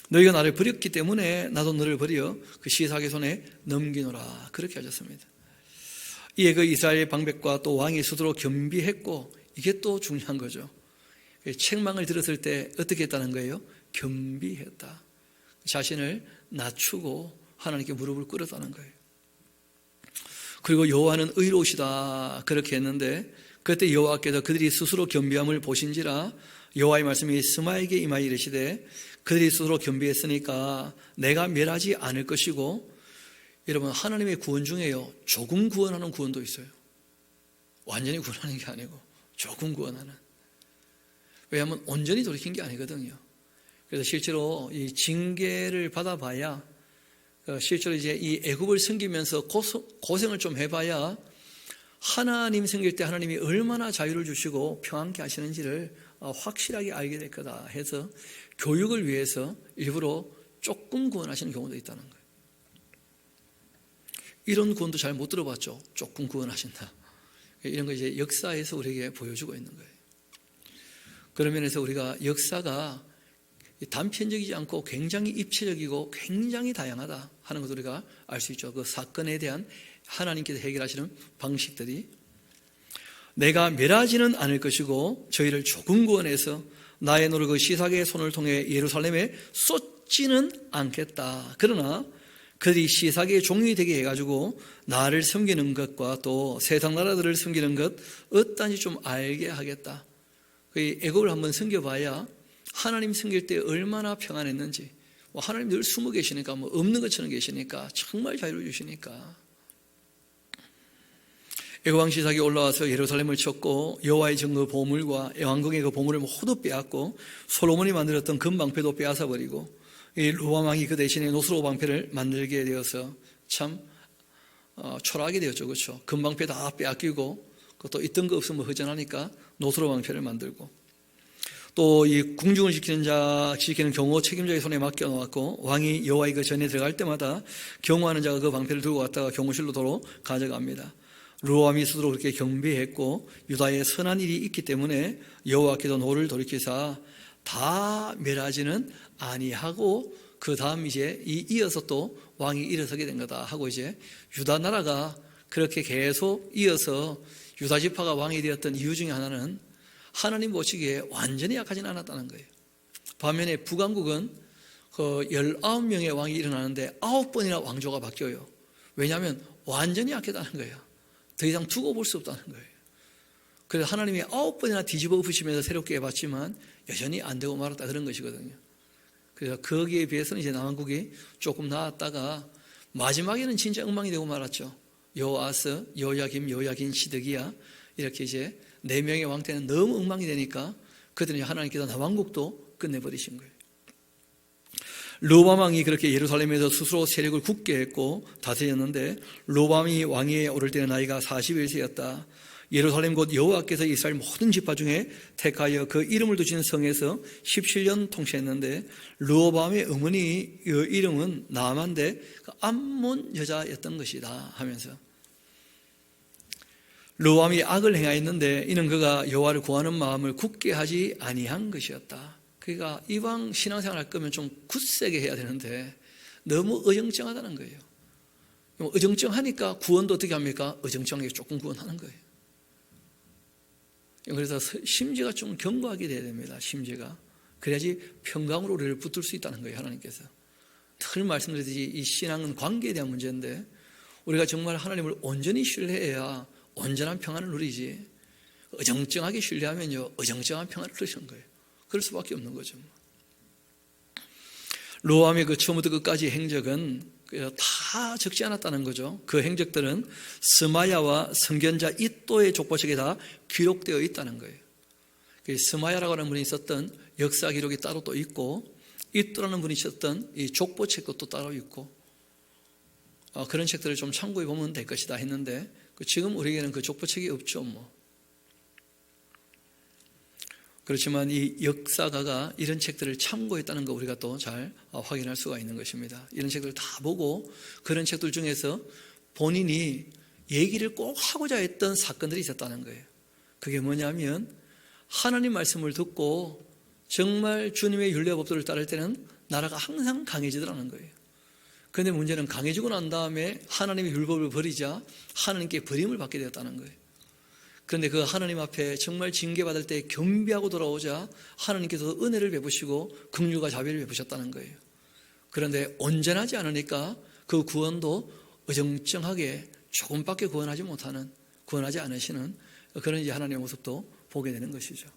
너희가 나를 버렸기 때문에 나도 너를 버려 그 시삭의 손에 넘기노라 그렇게 하셨습니다. 이에 그 이스라엘 방백과 또 왕이 스스로 겸비했고, 이게 또 중요한 거죠. 책망을 들었을 때 어떻게 했다는 거예요? 겸비했다. 자신을 낮추고 하나님께 무릎을 꿇었다는 거예요. 그리고 여호와는 의로우시다 그렇게 했는데, 그때 여호와께서 그들이 스스로 겸비함을 보신지라 여호와의 말씀이 스마에게 임하여 이르시되, 그들이 스스로 겸비했으니까 내가 멸하지 않을 것이고. 여러분 하나님의 구원 중에요 조금 구원하는 구원도 있어요. 완전히 구원하는 게 아니고 조금 구원하는. 왜냐하면 온전히 돌이킨 게 아니거든요. 그래서 실제로 이 징계를 받아봐야, 실제로 이제 이 애굽을 섬기면서 고생을 좀 해봐야 하나님 섬길 때 하나님이 얼마나 자유를 주시고 평안케 하시는지를 확실하게 알게 될 거다 해서 교육을 위해서 일부러 조금 구원하시는 경우도 있다는 거예요. 이런 구원도 잘 못 들어봤죠. 조금 구원하신다. 이런 거 이제 역사에서 우리에게 보여주고 있는 거예요. 그런 면에서 우리가 역사가 단편적이지 않고 굉장히 입체적이고 굉장히 다양하다 하는 것을 우리가 알 수 있죠. 그 사건에 대한 하나님께서 해결하시는 방식들이. 내가 멸하지는 않을 것이고 저희를 조금 구원해서 나의 노를 그 시삭의 손을 통해 예루살렘에 쏟지는 않겠다. 그러나 그들이 시삭의 종이 되게 해가지고 나를 섬기는 것과 또 세상 나라들을 섬기는 것 어떤지 좀 알게 하겠다. 애국을 한번 섬겨봐야 하나님 섬길 때 얼마나 평안했는지. 하나님 늘 숨어 계시니까, 없는 것처럼 계시니까, 정말 자유를 주시니까. 애굽왕 시삭이 올라와서 예루살렘을 쳤고 여호와의 증거 보물과 왕궁의 그 보물을 모두 빼앗고 솔로몬이 만들었던 금방패도 빼앗아 버리고 이 로밤 왕이 그 대신에 노스로 방패를 만들게 되어서 참 초라하게 되었죠. 그렇죠? 금방패 다 빼앗기고 또 있던 거 없으면 허전하니까 노스로 방패를 만들고 또 이 궁중을 지키는 경호 책임자의 손에 맡겨놓았고 왕이 여호와의 그 전에 들어갈 때마다 경호하는 자가 그 방패를 들고 갔다가 경호실로 도로 가져갑니다. 르호암이 스스로 그렇게 경비했고 유다에 선한 일이 있기 때문에 여호와께서 노를 돌이키사 다 멸하지는 아니하고 그 다음 이제 이어서 또 왕이 일어서게 된 거다 하고 이제 유다 나라가 그렇게 계속 이어서 유다 지파가 왕이 되었던 이유 중에 하나는 하나님 보시기에 완전히 약하지는 않았다는 거예요. 반면에 북왕국은 그 19명의 왕이 일어나는데 9번이나 왕조가 바뀌어요. 왜냐하면 완전히 약했다는 거예요. 더 이상 두고 볼 수 없다는 거예요. 그래서 하나님이 9번이나 뒤집어 엎으시면서 새롭게 해봤지만 여전히 안 되고 말았다 그런 것이거든요. 그래서 거기에 비해서는 이제 남왕국이 조금 나았다가 마지막에는 진짜 엉망이 되고 말았죠. 여호아스, 여호야김, 시드기야 이렇게 이제 4명의 왕 때는 너무 엉망이 되니까 그들은 하나님께서 남왕국도 끝내버리신 거예요. 르호밤 왕이 그렇게 예루살렘에서 스스로 세력을 굳게 했고 다스렸는데 르호밤이 왕위에 오를 때는 나이가 41세였다. 예루살렘 곧 여호와께서 이스라엘 모든 지파 중에 택하여 그 이름을 두신 성에서 17년 통치했는데 르호밤의 어머니 이름은 나아만데 그 암몬 여자였던 것이다 하면서 르호밤이 악을 행하였는데 이는 그가 여호와를 구하는 마음을 굳게 하지 아니한 것이었다. 그러니까 이방 신앙생활 할 거면 좀 굳세게 해야 되는데 너무 어정쩡하다는 거예요. 어정쩡하니까 구원도 어떻게 합니까? 어정쩡하게 조금 구원하는 거예요. 그래서 심지가 좀 견고하게 돼야 됩니다. 심지가. 그래야지 평강으로 우리를 붙들 수 있다는 거예요. 하나님께서. 늘 말씀드렸듯이 이 신앙은 관계에 대한 문제인데 우리가 정말 하나님을 온전히 신뢰해야 온전한 평안을 누리지 어정쩡하게 신뢰하면요 어정쩡한 평안을 누리는 거예요. 그럴 수밖에 없는 거죠. 르호밤의 그 처음부터 끝까지 행적은 다 적지 않았다는 거죠. 그 행적들은 스마야와 선견자 이또의 족보책에 다 기록되어 있다는 거예요. 스마야라고 하는 분이 있었던 역사 기록이 따로 또 있고 이또라는 분이 있었던 이 족보책도 또 따로 있고 그런 책들을 좀 참고해 보면 될 것이다 했는데 지금 우리에게는 그 족보책이 없죠. 그렇지만 이 역사가가 이런 책들을 참고했다는 거 우리가 또 잘 확인할 수가 있는 것입니다. 이런 책들을 다 보고 그런 책들 중에서 본인이 얘기를 꼭 하고자 했던 사건들이 있었다는 거예요. 그게 뭐냐면 하나님 말씀을 듣고 정말 주님의 율례 법도를 따를 때는 나라가 항상 강해지더라는 거예요. 그런데 문제는 강해지고 난 다음에 하나님의 율법을 버리자 하나님께 버림을 받게 되었다는 거예요. 그런데 그 하나님 앞에 정말 징계받을 때 겸비하고 돌아오자 하나님께서 은혜를 베푸시고 긍휼과 자비를 베푸셨다는 거예요. 그런데 온전하지 않으니까 그 구원도 어정쩡하게 조금밖에 구원하지 않으시는 그런 이제 하나님의 모습도 보게 되는 것이죠.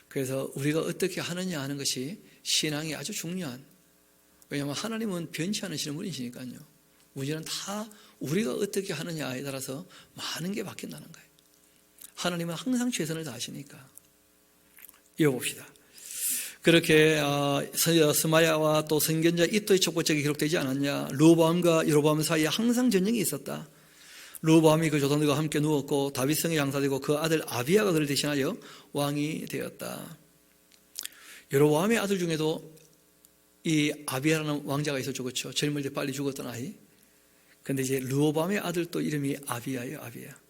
그래서 우리가 어떻게 하느냐 하는 것이 신앙이 아주 중요한, 왜냐하면 하나님은 변치 않으시는 분이시니까요. 문제는 다 우리가 어떻게 하느냐에 따라서 많은 게 바뀐다는 거예요. 하나님은 항상 최선을 다하시니까. 이어봅시다. 그렇게 스마야와 또 선견자 이또의 촉보책에 기록되지 않았냐. 르호보암과 여로보암 사이에 항상 전쟁이 있었다. 르호보암이 그 조상들과 함께 누웠고 다윗성에 양사되고 그 아들 아비야가 그를 대신하여 왕이 되었다. 여로보암의 아들 중에도 이 아비야라는 왕자가 있었죠. 그렇죠? 젊을 때 빨리 죽었던 아이. 근데 이제 르호보암의 아들 또 이름이 아비야예요. 아비야.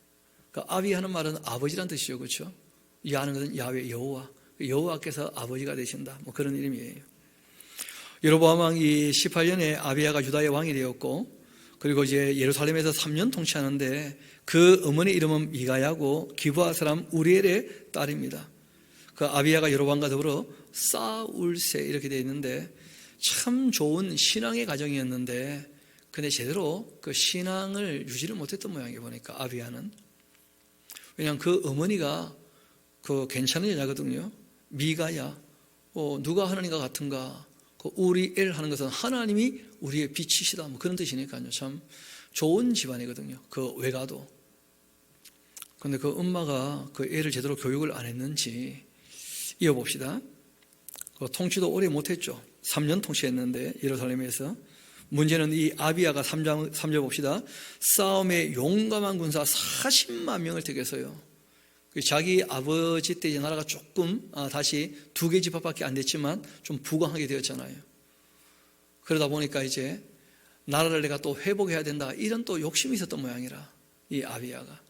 그 아비하는 말은 아버지란 뜻이죠. 그렇죠? 야하는 것은 야훼 여호와. 여호와께서 아버지가 되신다. 뭐 그런 이름이에요. 여로보암 왕이 18년에 아비야가 유다의 왕이 되었고 그리고 이제 예루살렘에서 3년 통치하는데 그 어머니 이름은 미가야고 기브아 사람 우리엘의 딸입니다. 그 아비야가 여로보암과 더불어 싸울세 이렇게 되어 있는데 참 좋은 신앙의 가정이었는데 근데 제대로 그 신앙을 유지를 못했던 모양이에요. 보니까 아비야는. 왜냐하면 그 어머니가 그 괜찮은 여자거든요. 미가야 누가 하나님과 같은가? 그 우리엘 하는 것은 하나님이 우리의 빛이시다 뭐 그런 뜻이니까요. 참 좋은 집안이거든요. 그 외가도. 그런데 그 엄마가 그 애를 제대로 교육을 안 했는지 이어봅시다. 그 통치도 오래 못했죠. 3년 통치했는데 예루살렘에서. 문제는 이 아비야가 3절 봅시다. 싸움에 용감한 군사 40만 명을 택했어요. 자기 아버지 때 나라가 조금 다시 2개 지파밖에 안 됐지만 좀 부강하게 되었잖아요. 그러다 보니까 이제 나라를 내가 또 회복해야 된다 이런 또 욕심이 있었던 모양이라 이 아비야가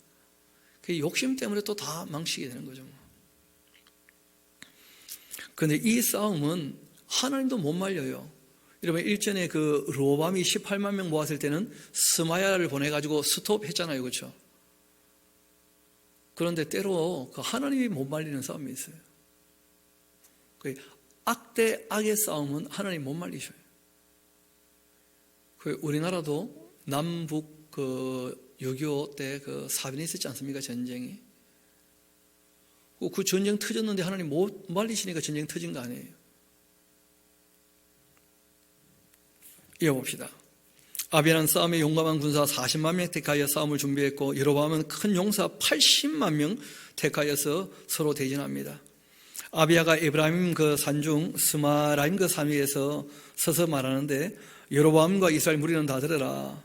그 욕심 때문에 또 다 망치게 되는 거죠. 그런데 이 싸움은 하나님도 못 말려요. 여러분 일전에 그 로밤이 18만 명 모았을 때는 스마야를 보내가지고 스톱했잖아요. 그렇죠? 그런데 때로 그 하나님이 못 말리는 싸움이 있어요. 그 악 대 악의 싸움은 하나님 못 말리셔요. 그 우리나라도 남북 그 6.25 때 그 사변이 있었지 않습니까? 전쟁이. 그 전쟁 터졌는데 하나님 못 말리시니까 전쟁 터진 거 아니에요. 이어봅시다. 아비야는 싸움에 용감한 군사 40만 명 택하여 싸움을 준비했고 여로보암은 큰 용사 80만 명 택하여서 서로 대진합니다. 아비야가 에브라임 그 산중 스마라임 그 산 위에서 서서 말하는데 여로보암과 이스라엘 무리는 다 들으라.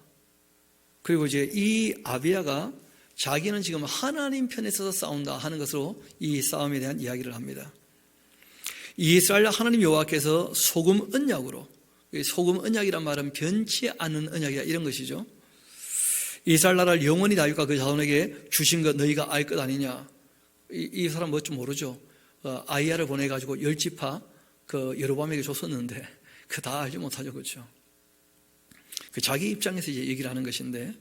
그리고 이제 이 아비야가 자기는 지금 하나님 편에 서서 싸운다 하는 것으로 이 싸움에 대한 이야기를 합니다. 이스라엘 하나님 여호와께서 소금 언약으로, 소금 언약이란 말은 변치 않는 언약이다 이런 것이죠. 이스라엘 나라를 영원히 다윗과 그 자손에게 주신 것 너희가 알 것 아니냐. 이 사람 뭐 좀 모르죠. 아이야를 보내가지고 10지파 그 여로보암에게 줬었는데 그 다 알지 못하죠. 그렇죠. 그 자기 입장에서 이제 얘기를 하는 것인데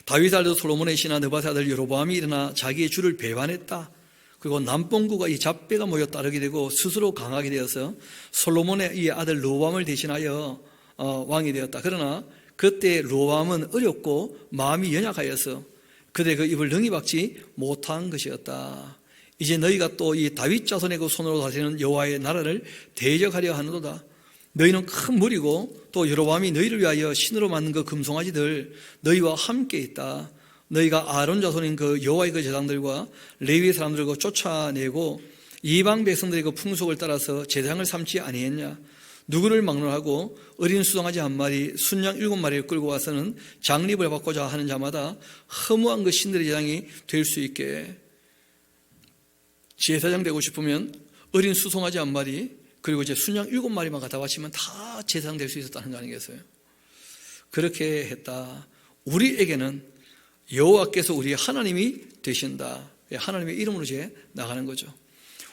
다윗 아들 솔로몬의 신하 느밧의 아들 여로보암이 일어나 자기의 주를 배반했다. 그리고 남봉구가 이 잡배가 모여 따르게 되고 스스로 강하게 되어서 솔로몬의 이 아들 르호밤을 대신하여 왕이 되었다. 그러나 그때 르호밤은 어렵고 마음이 연약하여서 그들의 그 입을 능히 박지 못한 것이었다. 이제 너희가 또 이 다윗 자손의 그 손으로 다스리는 여호와의 나라를 대적하려 하는도다. 너희는 큰 무리고 또 여로보암이 너희를 위하여 신으로 만든 그 금송아지들 너희와 함께 있다. 너희가 아론 자손인 그 여호와의 그 제사장들과 레위 사람들과 쫓아내고 이방 백성들의 그 풍속을 따라서 제사장을 삼지 아니했냐? 누구를 막론하고 어린 수송아지 1마리, 순양 7마리를 끌고 와서는 장립을 받고자 하는 자마다 허무한 그 신들의 제사장이 될 수 있게. 제사장 되고 싶으면 어린 수송아지 1마리 그리고 이제 순양 7마리만 갖다 바치면 다 제사장 될 수 있었다는 거 아니겠어요? 그렇게 했다. 우리에게는 여호와께서 우리의 하나님이 되신다. 하나님의 이름으로 이제 나가는 거죠.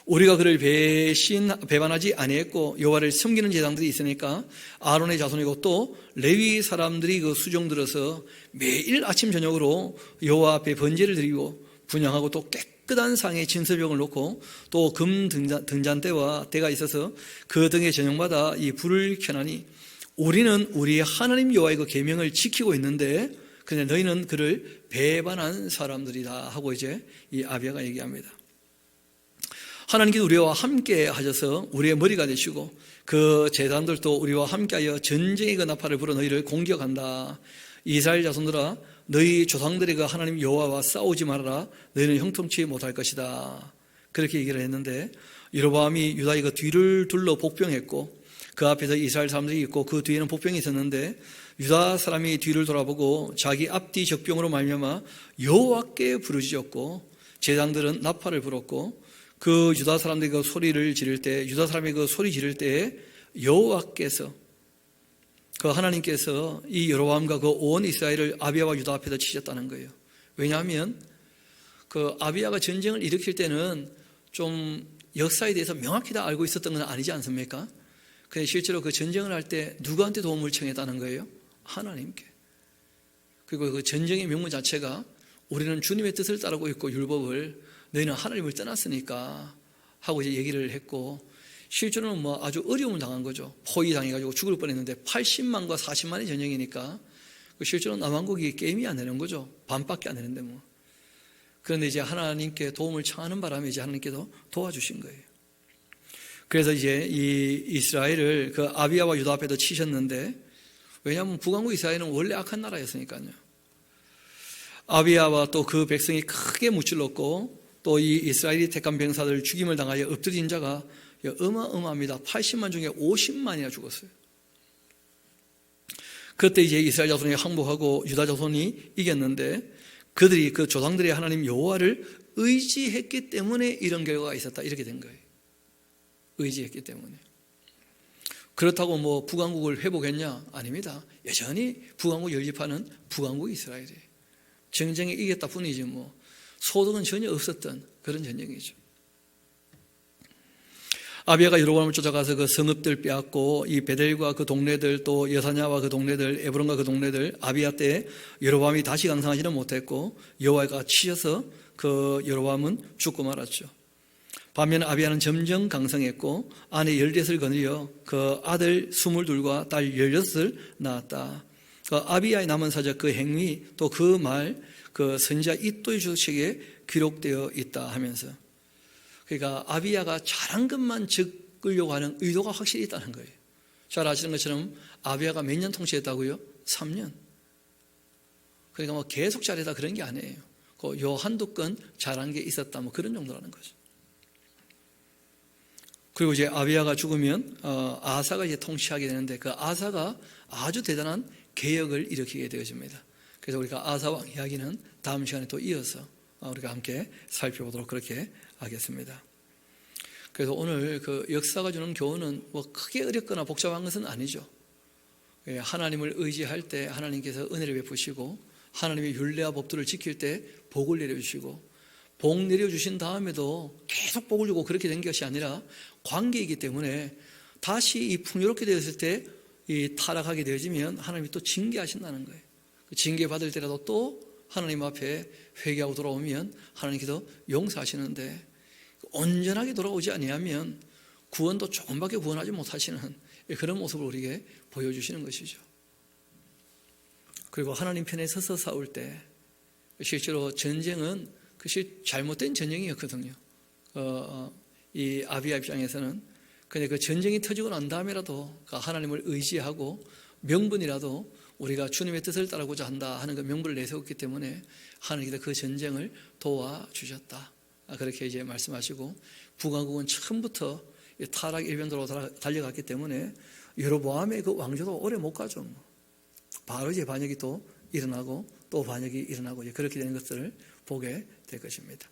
우리가 그를 배반하지 아니했고 여호와를 섬기는 제사장들이 있으니까 아론의 자손이고 또 레위 사람들이 그 수종 들어서 매일 아침 저녁으로 여호와 앞에 번제를 드리고 분향하고 또 깨끗한 상에 진서병을 놓고 또 금 등잔대와 대가 있어서 그 등의 저녁마다 이 불을 켜나니 우리는 우리의 하나님 여호와의 그 계명을 지키고 있는데 근데 너희는 그를 배반한 사람들이다 하고 이제 이 아비야가 얘기합니다. 하나님께서 우리와 함께 하셔서 우리의 머리가 되시고 그 제사장들도 우리와 함께하여 전쟁의 그 나팔을 불어 너희를 공격한다. 이스라엘 자손들아 너희 조상들의 그 하나님 여호와와 싸우지 말아라. 너희는 형통치 못할 것이다. 그렇게 얘기를 했는데 여로보암이 유다의 그 뒤를 둘러 복병했고 그 앞에서 이스라엘 사람들이 있고 그 뒤에는 복병이 있었는데 유다 사람이 뒤를 돌아보고 자기 앞뒤 적병으로 말미암아 여호와께 부르짖었고 제사장들은 나팔을 불었고 그 유다 사람들이 그 소리를 지를 때 유다 사람이 그 소리 지를 때에 여호와께서 그 하나님께서 이 여로보암과 그 온 이스라엘을 아비야와 유다 앞에서 치셨다는 거예요. 왜냐하면 그 아비야가 전쟁을 일으킬 때는 좀 역사에 대해서 명확히 다 알고 있었던 건 아니지 않습니까? 근데 실제로 그 전쟁을 할 때 누구한테 도움을 청했다는 거예요? 하나님께. 그리고 그 전쟁의 명분 자체가 우리는 주님의 뜻을 따르고 있고 율법을, 너희는 하나님을 떠났으니까 하고 이제 얘기를 했고, 실제로는 뭐 아주 어려움을 당한 거죠. 포위당해가지고 죽을 뻔했는데 80만과 40만의 전쟁이니까 실제로 남왕국이 게임이 안 되는 거죠. 반밖에 안 되는데 뭐. 그런데 이제 하나님께 도움을 청하는 바람에 이제 하나님께서 도와주신 거예요. 그래서 이제 이 이스라엘을 그 아비야와 유다 앞에도 치셨는데, 왜냐하면 북왕국 이스라엘은 원래 악한 나라였으니까요. 아비야와 또 그 백성이 크게 무찔렀고, 또 이 이스라엘이 택한 병사들 죽임을 당하여 엎드린 자가 어마어마합니다. 80만 중에 50만이나 죽었어요. 그때 이제 이스라엘 자손이 항복하고 유다 자손이 이겼는데, 그들이 그 조상들의 하나님 여호와를 의지했기 때문에 이런 결과가 있었다, 이렇게 된 거예요. 의지했기 때문에. 그렇다고 뭐 북왕국을 회복했냐? 아닙니다. 여전히 북왕국 열립하는 북왕국 이스라엘이에요. 전쟁에 이겼다 뿐이지 뭐 소득은 전혀 없었던 그런 전쟁이죠. 아비야가 여로보암을 쫓아가서 그 성읍들 빼앗고, 이 베델과 그 동네들, 또 여사냐와 그 동네들, 에브론과 그 동네들, 아비야 때 여로보암이 다시 강성하지는 못했고 여호와가 치셔서 그 여로보암은 죽고 말았죠. 반면 아비야는 점점 강성했고 아내 14을 거느려 그 아들 22과 딸 16을 낳았다. 그 아비야의 남은 사적 그 행위, 또 그 말, 그 선지자 이또의 주석책에 기록되어 있다 하면서, 그러니까 아비야가 잘한 것만 적으려고 하는 의도가 확실히 있다는 거예요. 잘 아시는 것처럼 아비야가 몇 년 통치했다고요? 3년. 그러니까 뭐 계속 잘했다 그런 게 아니에요. 그 요 한두 건 잘한 게 있었다, 뭐 그런 정도라는 거죠. 그리고 이제 아비야가 죽으면 아사가 이제 통치하게 되는데, 그 아사가 아주 대단한 개혁을 일으키게 되어집니다. 그래서 우리가 아사 왕 이야기는 다음 시간에 또 이어서 우리가 함께 살펴보도록 그렇게 하겠습니다. 그래서 오늘 그 역사가 주는 교훈은 뭐 크게 어렵거나 복잡한 것은 아니죠. 하나님을 의지할 때 하나님께서 은혜를 베푸시고, 하나님의 율례와 법도를 지킬 때 복을 내려주시고, 복 내려주신 다음에도 계속 복을 주고 그렇게 된 것이 아니라 관계이기 때문에 다시 이 풍요롭게 되었을 때 이 타락하게 되어지면 하나님이 또 징계하신다는 거예요. 징계 받을 때라도 또 하나님 앞에 회개하고 돌아오면 하나님께서 용서하시는데, 온전하게 돌아오지 아니하면 구원도 조금밖에 구원하지 못하시는 그런 모습을 우리에게 보여주시는 것이죠. 그리고 하나님 편에 서서 싸울 때, 실제로 전쟁은 잘못된 전쟁이었거든요. 이 아비야 입장에서는. 근데 그 전쟁이 터지고 난 다음에라도 하나님을 의지하고 명분이라도 우리가 주님의 뜻을 따르고자 한다 하는 그 명분을 내세웠기 때문에 하나님께서 그 전쟁을 도와주셨다, 그렇게 이제 말씀하시고, 북왕국은 처음부터 타락 일변도로 달려갔기 때문에 여로보암의 그 왕조도 오래 못 가죠. 바로 이제 반역이 또 일어나고 또 반역이 일어나고 이제 그렇게 되는 것들을 보게 될 것입니다.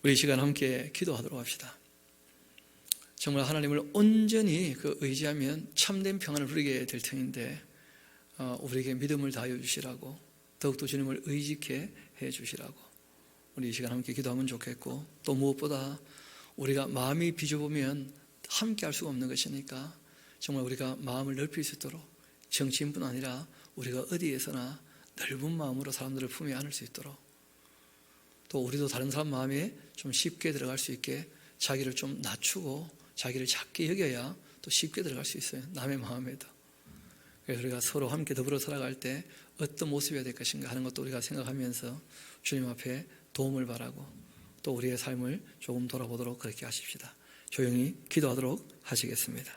우리 이 시간 함께 기도하도록 합시다. 정말 하나님을 온전히 의지하면 참된 평안을 누리게 될 터인데, 우리에게 믿음을 다하여 주시라고, 더욱더 주님을 의지케 해 주시라고 우리 이 시간 함께 기도하면 좋겠고, 또 무엇보다 우리가 마음이 비좁으면 함께 할 수가 없는 것이니까 정말 우리가 마음을 넓힐 수 있도록, 정치인뿐 아니라 우리가 어디에서나 넓은 마음으로 사람들을 품에 안을 수 있도록, 또 우리도 다른 사람 마음에 좀 쉽게 들어갈 수 있게 자기를 좀 낮추고 자기를 작게 여겨야 또 쉽게 들어갈 수 있어요. 남의 마음에도. 그래서 우리가 서로 함께 더불어 살아갈 때 어떤 모습이어야 될 것인가 하는 것도 우리가 생각하면서 주님 앞에 도움을 바라고, 또 우리의 삶을 조금 돌아보도록 그렇게 하십시다. 조용히 기도하도록 하시겠습니다.